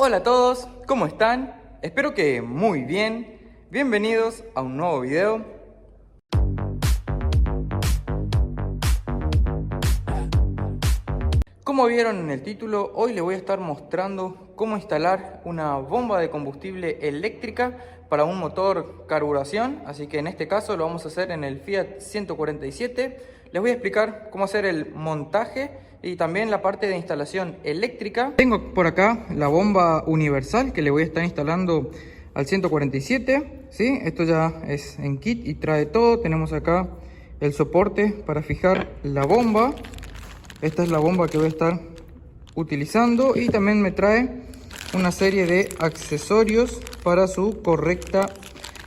Hola a todos, ¿cómo están? Espero que muy bien. Bienvenidos a un nuevo video. Como vieron en el título, hoy les voy a estar mostrando cómo instalar una bomba de combustible eléctrica para un motor carburación. Así que en este caso lo vamos a hacer en el Fiat 147. Les voy a explicar cómo hacer el montaje y también la parte de instalación eléctrica. Tengo por acá la bomba universal que le voy a estar instalando al 147, ¿sí? Esto ya es en kit y trae todo. Tenemos acá el soporte para fijar la bomba. Esta es la bomba que voy a estar utilizando y también me trae una serie de accesorios para su correcta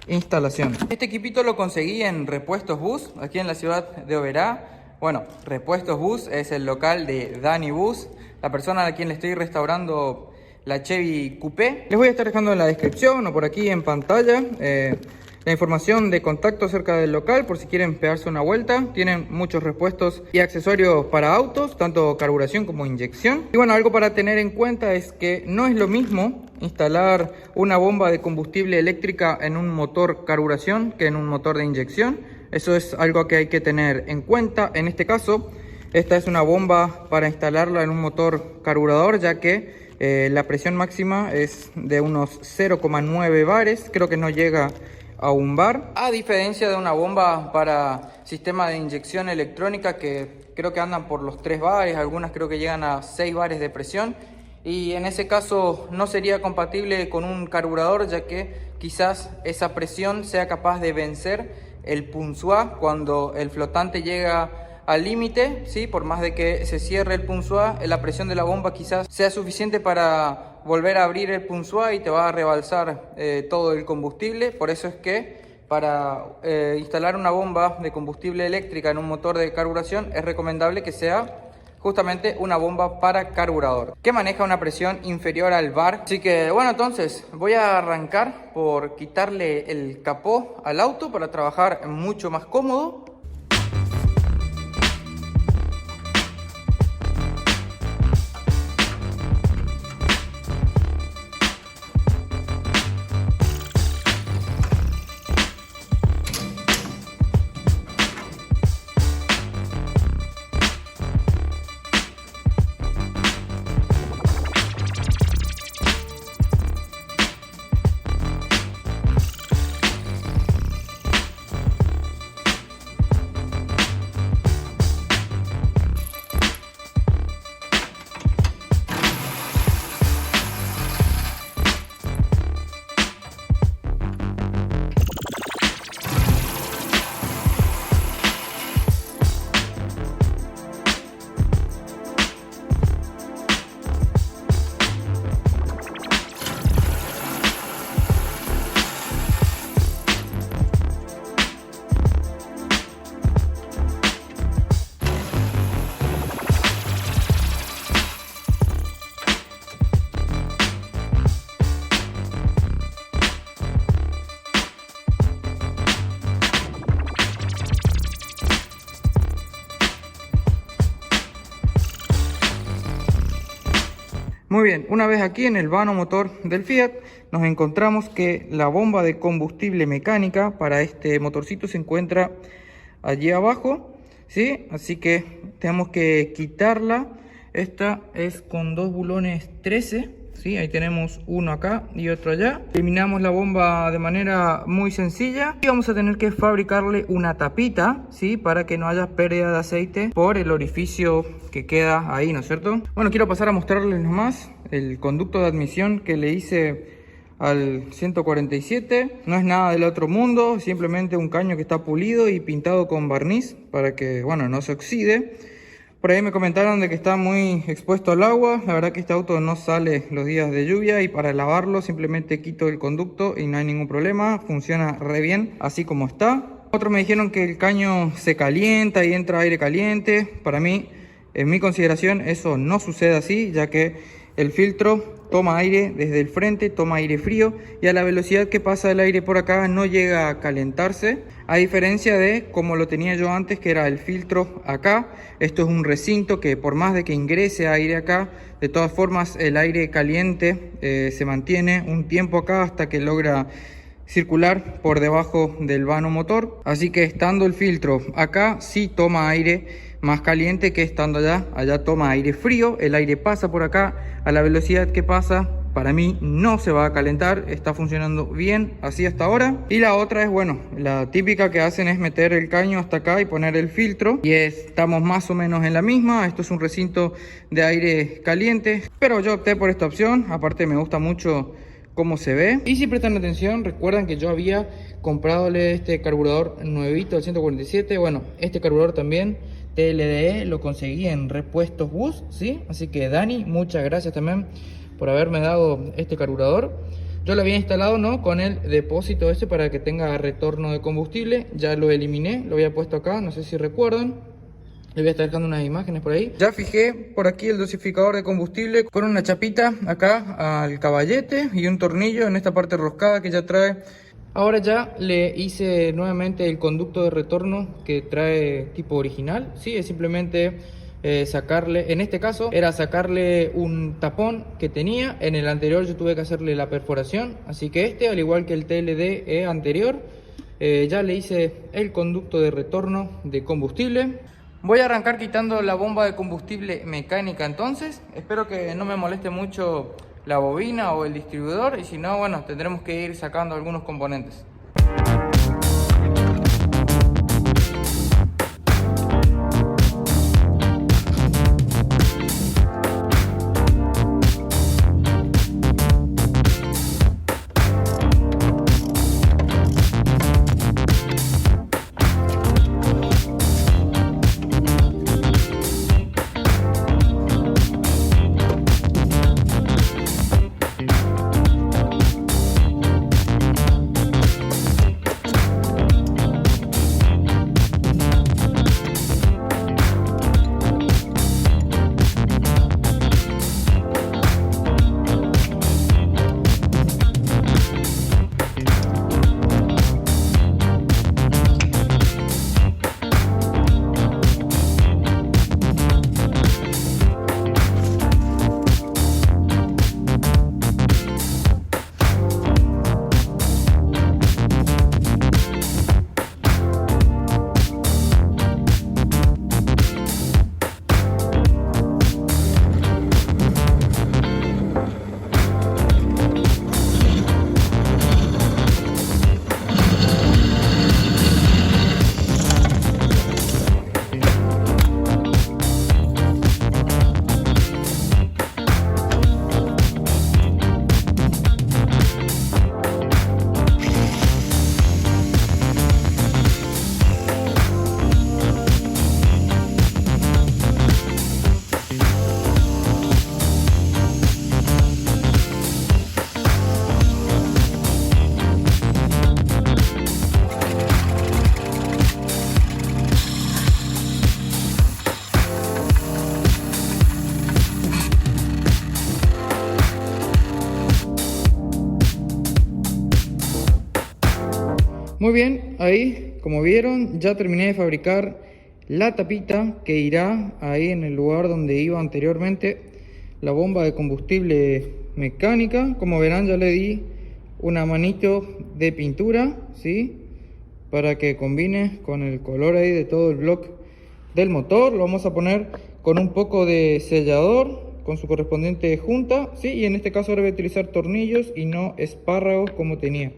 instalación. Este equipito lo conseguí en Repuestos Bus, aquí en la ciudad de Oberá. Bueno, Repuestos Bus es el local de Dani Bus, la persona a quien le estoy restaurando la Chevy Coupé. Les voy a estar dejando en la descripción o por aquí en pantalla la información de contacto acerca del local por si quieren pegarse una vuelta. Tienen muchos repuestos y accesorios para autos, tanto carburación como inyección. Y bueno, algo para tener en cuenta es que no es lo mismo instalar una bomba de combustible eléctrica en un motor carburación que en un motor de inyección. Eso es algo que hay que tener en cuenta. En este caso, esta es una bomba para instalarla en un motor carburador, ya que la presión máxima es de unos 0,9 bares. Creo que no llega a un bar, a diferencia de una bomba para sistema de inyección electrónica que creo que andan por los 3 bares, algunas creo que llegan a 6 bares de presión, y en ese caso no sería compatible con un carburador, ya que quizás esa presión sea capaz de vencer el punzoir cuando el flotante llega al límite, ¿sí? Por más de que se cierre el punzoir, la presión de la bomba quizás sea suficiente para volver a abrir el punzoir y te va a rebalsar todo el combustible. Por eso es que para instalar una bomba de combustible eléctrica en un motor de carburación es recomendable que sea justamente una bomba para carburador, que maneja una presión inferior al bar. Así que bueno, entonces voy a arrancar por quitarle el capó al auto para trabajar mucho más cómodo. Muy bien, una vez aquí en el vano motor del Fiat, nos encontramos que la bomba de combustible mecánica para este motorcito se encuentra allí abajo, ¿sí? Así que tenemos que quitarla. Esta es con dos bulones 13, ¿sí? Ahí tenemos uno acá y otro allá. Eliminamos la bomba de manera muy sencilla y vamos a tener que fabricarle una tapita, ¿sí? Para que no haya pérdida de aceite por el orificio que queda ahí, ¿no es cierto? Bueno, quiero pasar a mostrarles nomás el conducto de admisión que le hice al 147. No es nada del otro mundo, simplemente un caño que está pulido y pintado con barniz para que, bueno, no se oxide. Por ahí me comentaron de que está muy expuesto al agua. La verdad que este auto no sale los días de lluvia y para lavarlo simplemente quito el conducto y no hay ningún problema. Funciona re bien así como está. Otros me dijeron que el caño se calienta y entra aire caliente. Para mí, en mi consideración, eso no sucede así, ya que El filtro toma aire desde el frente, toma aire frío y a la velocidad que pasa el aire por acá no llega a calentarse. A diferencia de como lo tenía yo antes, que era el filtro acá. Esto es un recinto que por más de que ingrese aire acá, de todas formas el aire caliente se mantiene un tiempo acá hasta que logra circular por debajo del vano motor. Así que estando el filtro acá sí toma aire más caliente que estando allá. Allá toma aire frío, el aire pasa por acá a la velocidad que pasa. Para mí no se va a calentar, está funcionando bien así hasta ahora. Y la otra es, bueno, la típica que hacen es meter el caño hasta acá y poner el filtro. Y estamos más o menos en la misma. Esto es un recinto de aire caliente, pero yo opté por esta opción. Aparte me gusta mucho cómo se ve. Y si prestan atención, recuerdan que yo había compradole este carburador nuevito, el 147. Bueno, este carburador también TLDE lo conseguí en Repuestos Bus, ¿sí? Así que Dani, muchas gracias también por haberme dado este carburador. Yo lo había instalado, ¿no?, con el depósito ese para que tenga retorno de combustible. Ya lo eliminé, lo había puesto acá, no sé si recuerdan. Le voy a estar dejando unas imágenes por ahí. Ya fijé por aquí el dosificador de combustible con una chapita acá al caballete y un tornillo en esta parte roscada que ya trae. Ahora ya le hice nuevamente el conducto de retorno que trae tipo original. Sí, es simplemente sacarle, en este caso era sacarle un tapón que tenía. En el anterior yo tuve que hacerle la perforación. Así que este, al igual que el TLD anterior, ya le hice el conducto de retorno de combustible. Voy a arrancar quitando la bomba de combustible mecánica entonces. Espero que no me moleste mucho la bobina o el distribuidor, y si no, bueno, tendremos que ir sacando algunos componentes. Muy bien, ahí como vieron ya terminé de fabricar la tapita que irá ahí en el lugar donde iba anteriormente la bomba de combustible mecánica. Como verán, ya le di una manito de pintura, ¿sí?, para que combine con el color ahí de todo el bloque del motor. Lo vamos a poner con un poco de sellador con su correspondiente junta, ¿sí?, y en este caso ahora voy a utilizar tornillos y no espárragos como tenía.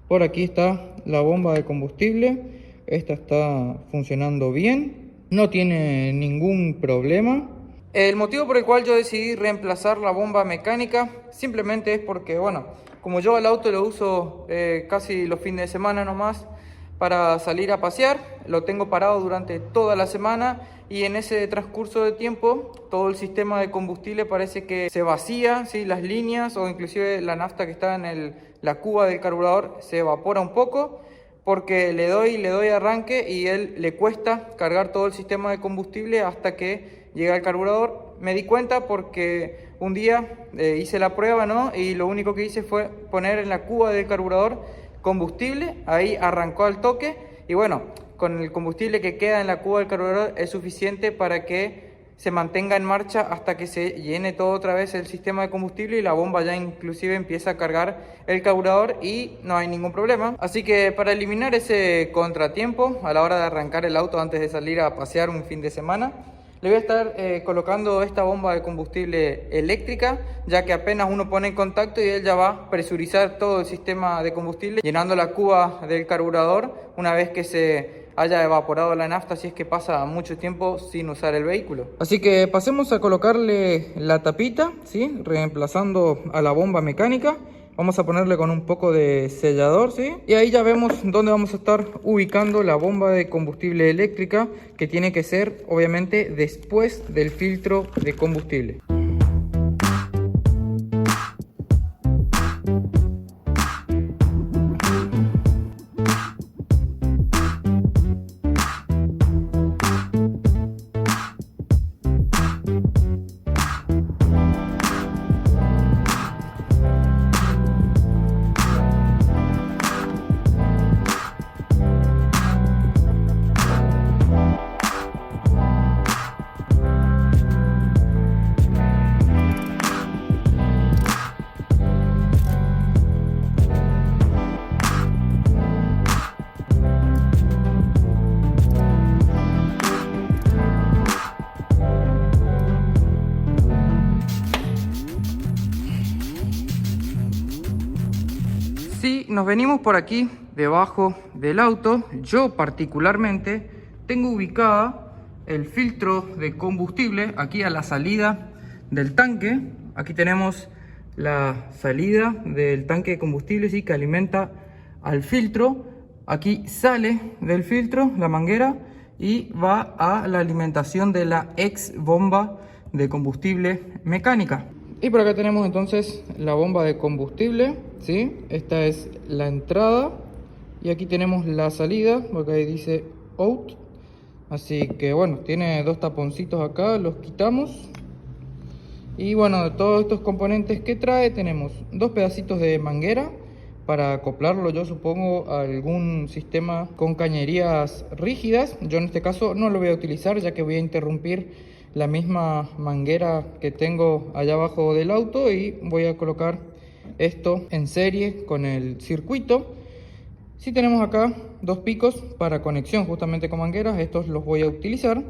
Por aquí está la bomba de combustible. Esta está funcionando bien, no tiene ningún problema. El motivo por el cual yo decidí reemplazar la bomba mecánica simplemente es porque, bueno, como yo el auto lo uso casi los fines de semana nomás para salir a pasear, lo tengo parado durante toda la semana y en ese transcurso de tiempo todo el sistema de combustible parece que se vacía, ¿sí?, las líneas o inclusive la nafta que está en la cuba del carburador se evapora un poco porque le doy arranque y él le cuesta cargar todo el sistema de combustible hasta que llega al carburador. Me di cuenta porque un día hice la prueba, ¿no? Y lo único que hice fue poner en la cuba del carburador combustible, ahí arrancó al toque y bueno, con el combustible que queda en la cuba del carburador es suficiente para que se mantenga en marcha hasta que se llene todo otra vez el sistema de combustible y la bomba ya inclusive empieza a cargar el carburador y no hay ningún problema. Así que para eliminar ese contratiempo a la hora de arrancar el auto antes de salir a pasear un fin de semana, le voy a estar colocando esta bomba de combustible eléctrica, ya que apenas uno pone en contacto y él ya va a presurizar todo el sistema de combustible, llenando la cuba del carburador una vez que se haya evaporado la nafta, si es que pasa mucho tiempo sin usar el vehículo. Así que pasemos a colocarle la tapita, ¿sí? Reemplazando a la bomba mecánica. Vamos a ponerle con un poco de sellador, ¿sí? Y ahí ya vemos dónde vamos a estar ubicando la bomba de combustible eléctrica, que tiene que ser obviamente después del filtro de combustible. Si nos venimos por aquí debajo del auto, yo particularmente tengo ubicada el filtro de combustible aquí a la salida del tanque. Aquí tenemos la salida del tanque de combustible, ¿sí? Que alimenta al filtro. Aquí sale del filtro la manguera y va a la alimentación de la ex bomba de combustible mecánica. Y por acá tenemos entonces la bomba de combustible, ¿sí? Esta es la entrada y aquí tenemos la salida, porque ahí dice out. Así que bueno, tiene dos taponcitos acá, los quitamos. Y bueno, de todos estos componentes que trae tenemos dos pedacitos de manguera para acoplarlo, yo supongo, a algún sistema con cañerías rígidas. Yo en este caso no lo voy a utilizar, ya que voy a interrumpir la misma manguera que tengo allá abajo del auto y voy a colocar esto en serie con el circuito. Sí, tenemos acá dos picos para conexión justamente con mangueras, estos los voy a utilizar.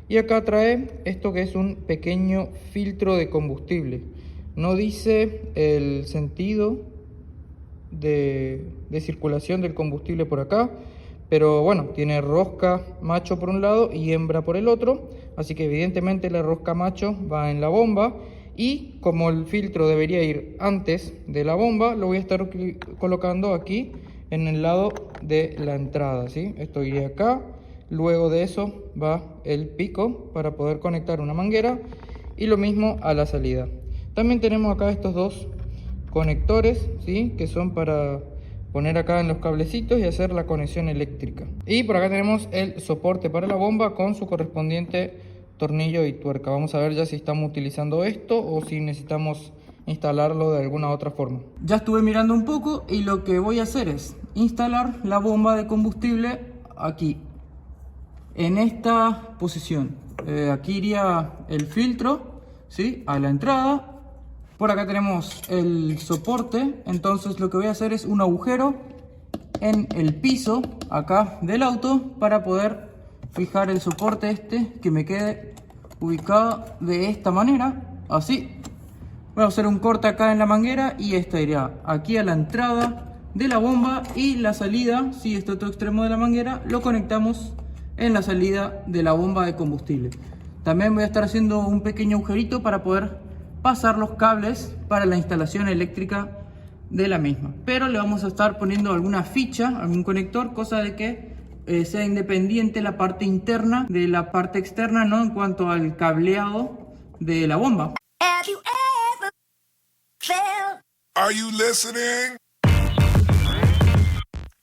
Y acá trae esto que es un pequeño filtro de combustible. No dice el sentido de circulación del combustible por acá, pero bueno, tiene rosca macho por un lado y hembra por el otro, así que evidentemente la rosca macho va en la bomba, y como el filtro debería ir antes de la bomba, lo voy a estar colocando aquí en el lado de la entrada, ¿sí? Esto iría acá, luego de eso va el pico para poder conectar una manguera y lo mismo a la salida. También tenemos acá estos dos conectores, ¿sí? Que son para poner acá en los cablecitos y hacer la conexión eléctrica. Y por acá tenemos el soporte para la bomba con su correspondiente tornillo y tuerca. Vamos a ver ya si estamos utilizando esto o si necesitamos instalarlo de alguna otra forma. Ya estuve mirando un poco y lo que voy a hacer es instalar la bomba de combustible aquí, en esta posición. Aquí iría el filtro, ¿sí? A la entrada. Por acá tenemos el soporte, entonces lo que voy a hacer es un agujero en el piso acá del auto para poder fijar el soporte este, que me quede ubicado de esta manera, así. Voy a hacer un corte acá en la manguera y esta iría aquí a la entrada de la bomba, y la salida, si este otro extremo de la manguera, lo conectamos en la salida de la bomba de combustible. También voy a estar haciendo un pequeño agujerito para poder pasar los cables para la instalación eléctrica de la misma, pero le vamos a estar poniendo alguna ficha, algún conector, cosa de que sea independiente la parte interna de la parte externa, ¿no? En cuanto al cableado de la bomba. Are you listening?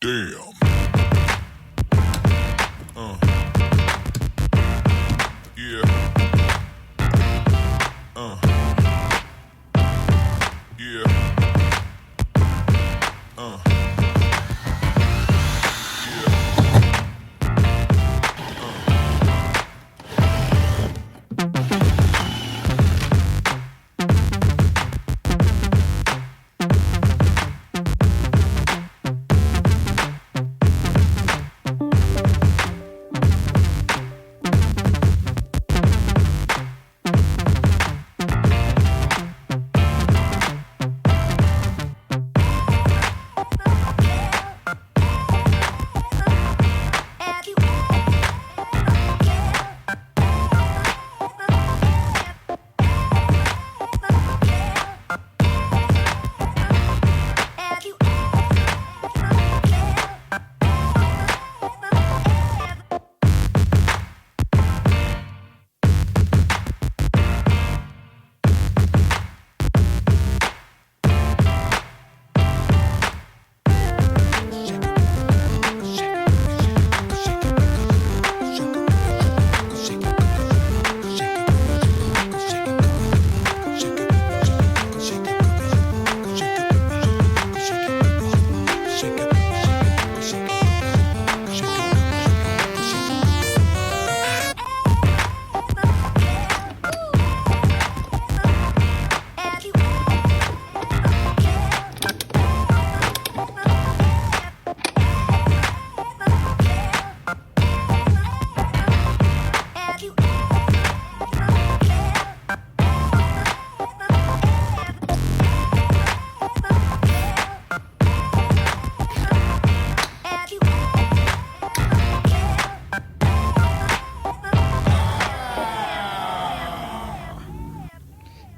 Damn. Yeah. Yeah.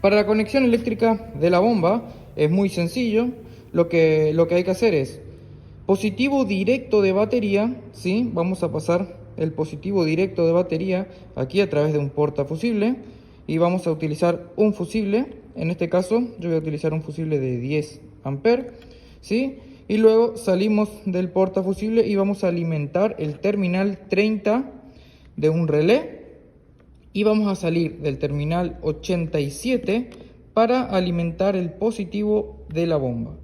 Para la conexión eléctrica de la bomba es muy sencillo. Lo que hay que hacer es positivo directo de batería, ¿sí? Vamos a pasar el positivo directo de batería aquí a través de un portafusible y vamos a utilizar un fusible. En este caso yo voy a utilizar un fusible de 10 amperes, ¿sí? Y luego salimos del portafusible y vamos a alimentar el terminal 30 de un relé. Y vamos a salir del terminal 87 para alimentar el positivo de la bomba.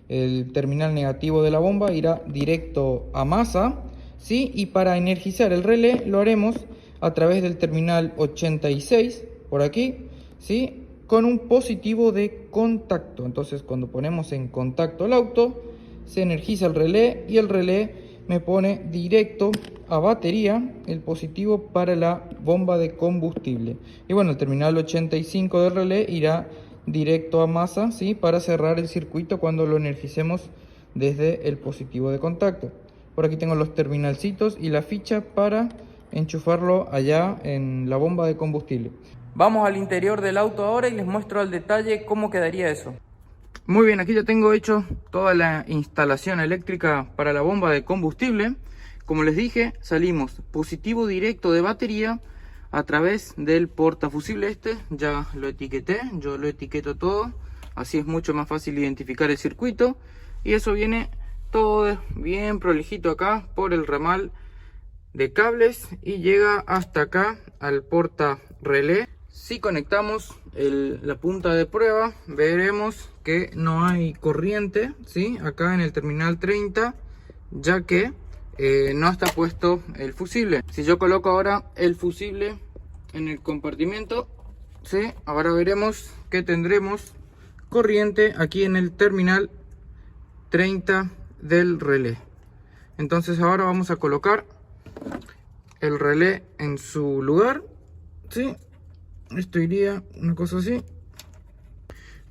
El terminal negativo de la bomba irá directo a masa, ¿sí? Y para energizar el relé lo haremos a través del terminal 86, por aquí, ¿sí? Con un positivo de contacto. Entonces cuando ponemos en contacto el auto, se energiza el relé y el relé me pone directo a batería el positivo para la bomba de combustible. Y bueno, el terminal 85 del relé irá directo a masa, ¿sí? Para cerrar el circuito cuando lo energicemos desde el positivo de contacto. Por aquí tengo los terminalcitos y la ficha para enchufarlo allá en la bomba de combustible. Vamos al interior del auto ahora y les muestro al detalle cómo quedaría eso. Muy bien, aquí ya tengo hecho toda la instalación eléctrica para la bomba de combustible. Como les dije, salimos positivo directo de batería a través del portafusible este. Ya lo etiqueté, yo lo etiqueto todo. Así es mucho más fácil identificar el circuito. Y eso viene todo bien prolijito acá por el ramal de cables y llega hasta acá al porta relé. Si conectamos la punta de prueba, veremos que no hay corriente, ¿sí? Acá en el terminal 30, ya que no está puesto el fusible. Si yo coloco ahora el fusible en el compartimento, ¿sí? Ahora veremos que tendremos corriente aquí en el terminal 30 del relé. Entonces ahora vamos a colocar el relé en su lugar, ¿sí? Esto iría una cosa así.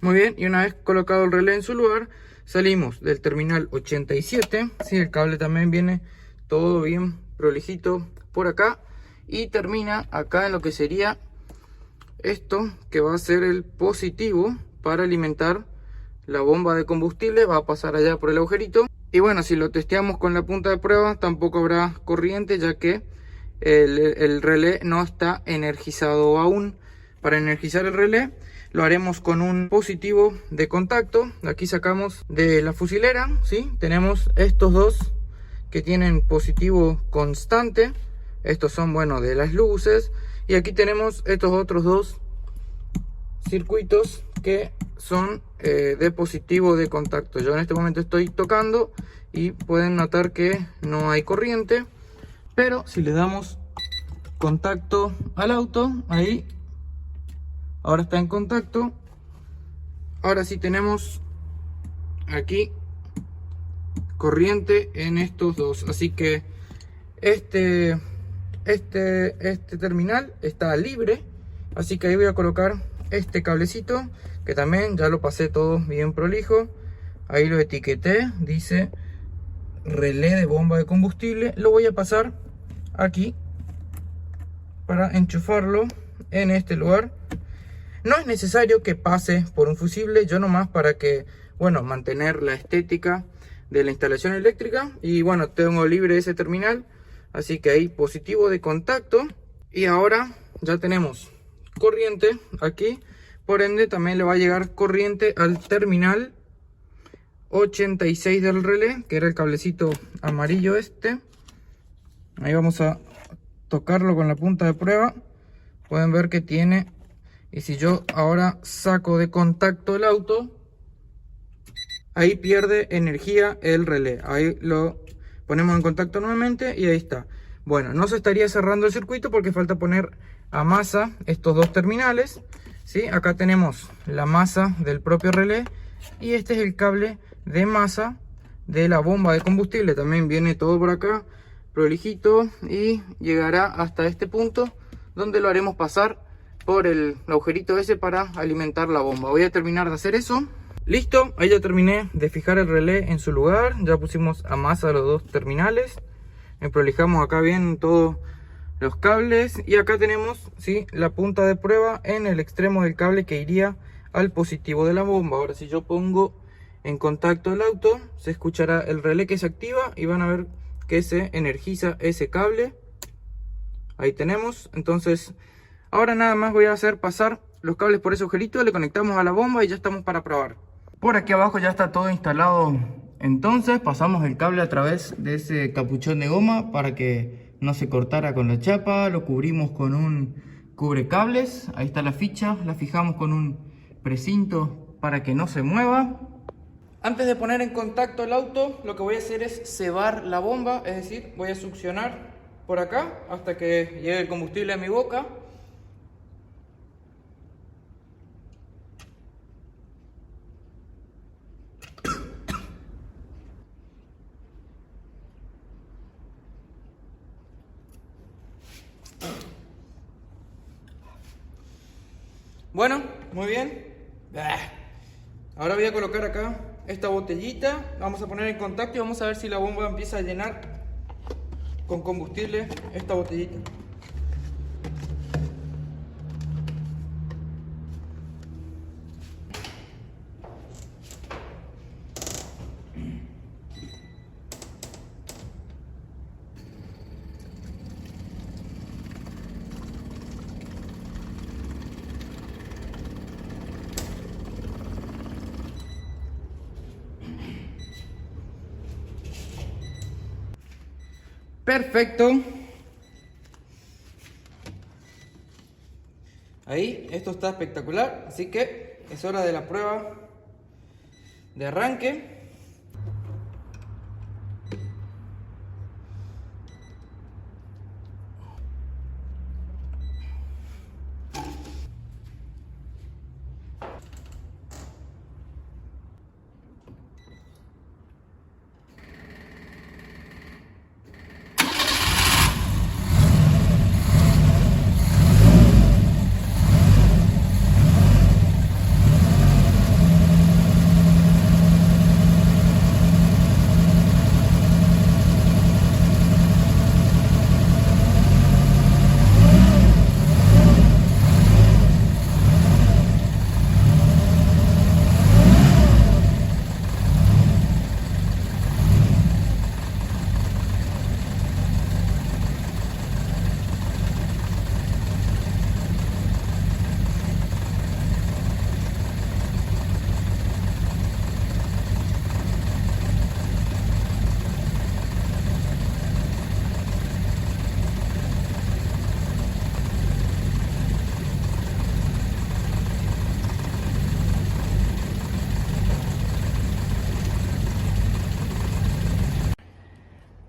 Muy bien, y una vez colocado el relé en su lugar, salimos del terminal 87. Sí, el cable también viene todo bien prolijito por acá. Y termina acá en lo que sería esto, que va a ser el positivo para alimentar la bomba de combustible. Va a pasar allá por el agujerito. Y bueno, si lo testeamos con la punta de prueba, tampoco habrá corriente, ya que el relé no está energizado aún. Para energizar el relé lo haremos con un positivo de contacto. Aquí sacamos de la fusilera, ¿sí? Tenemos estos dos que tienen positivo constante. Estos son, bueno, de las luces. Y aquí tenemos estos otros dos circuitos que son de positivo de contacto. Yo en este momento estoy tocando y pueden notar que no hay corriente, pero si le damos contacto al auto, ahí ahora está en contacto. Ahora sí tenemos aquí corriente en estos dos, así que este terminal está libre, así que ahí voy a colocar este cablecito que también ya lo pasé todo bien prolijo. Ahí lo etiqueté, dice relé de bomba de combustible. Lo voy a pasar aquí para enchufarlo en este lugar. No es necesario que pase por un fusible, yo nomás para que, bueno, mantener la estética de la instalación eléctrica. Y bueno, tengo libre ese terminal, así que ahí positivo de contacto. Y ahora ya tenemos corriente aquí, por ende también le va a llegar corriente al terminal 86 del relé, que era el cablecito amarillo este. Ahí vamos a tocarlo con la punta de prueba. Pueden ver que tiene, y si yo ahora saco de contacto el auto, ahí pierde energía el relé. Ahí lo ponemos en contacto nuevamente y ahí está. Bueno, no se estaría cerrando el circuito porque falta poner a masa estos dos terminales, ¿sí? Acá tenemos la masa del propio relé y este es el cable de masa de la bomba de combustible. También viene todo por acá prolijito y llegará hasta este punto, donde lo haremos pasar por el agujerito ese para alimentar la bomba. Voy a terminar de hacer eso. Listo, ahí ya terminé de fijar el relé en su lugar. Ya pusimos a masa los dos terminales, prolijamos acá bien todos los cables y acá tenemos, ¿sí?, la punta de prueba en el extremo del cable que iría al positivo de la bomba. Ahora si yo pongo en contacto el auto, se escuchará el relé que se activa y van a ver que se energiza ese cable. Ahí tenemos. Entonces ahora nada más voy a hacer pasar los cables por ese agujerito, le conectamos a la bomba y ya estamos para probar. Por aquí abajo ya está todo instalado. Entonces pasamos el cable a través de ese capuchón de goma para que no se cortara con la chapa. Lo cubrimos con un cubrecables. Ahí está la ficha, la fijamos con un precinto para que no se mueva. Antes de poner en contacto el auto, lo que voy a hacer es cebar la bomba, es decir, voy a succionar por acá hasta que llegue el combustible a mi boca. Bueno, muy bien. Ahora voy a colocar acá esta botellita, vamos a poner en contacto y vamos a ver si la bomba empieza a llenar con combustible esta botellita. Perfecto. Ahí, esto está espectacular, así que es hora de la prueba de arranque.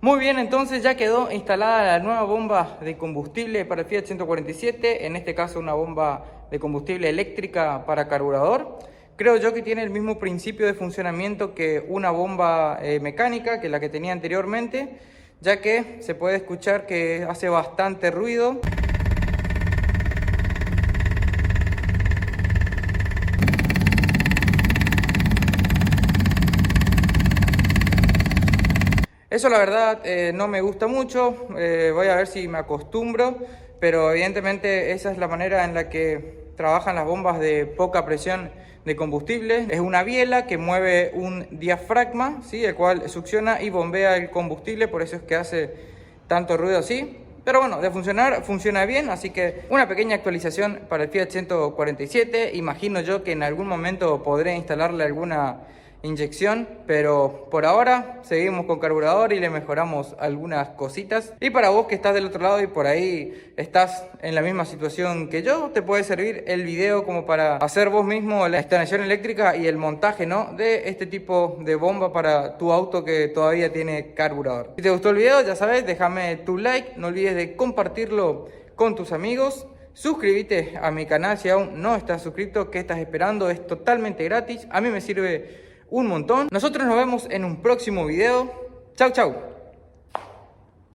Muy bien, entonces ya quedó instalada la nueva bomba de combustible para el Fiat 147, en este caso una bomba de combustible eléctrica para carburador. Creo yo que tiene el mismo principio de funcionamiento que una bomba mecánica, que la que tenía anteriormente, ya que se puede escuchar que hace bastante ruido. Eso la verdad no me gusta mucho, voy a ver si me acostumbro, pero evidentemente esa es la manera en la que trabajan las bombas de poca presión de combustible. Es una biela que mueve un diafragma, ¿sí? El cual succiona y bombea el combustible, por eso es que hace tanto ruido así. Pero bueno, de funcionar, funciona bien, así que una pequeña actualización para el Fiat 147. Imagino yo que en algún momento podré instalarle alguna inyección, pero por ahora seguimos con carburador y le mejoramos algunas cositas. Y para vos que estás del otro lado y por ahí estás en la misma situación que yo, te puede servir el video como para hacer vos mismo la instalación eléctrica y el montaje, ¿no?, de este tipo de bomba para tu auto que todavía tiene carburador. Si te gustó el video, ya sabes, déjame tu like, no olvides de compartirlo con tus amigos. Suscríbete a mi canal si aún no estás suscrito. ¿Qué estás esperando? Es totalmente gratis, a mí me sirve un montón. Nosotros nos vemos en un próximo video. Chau, chau.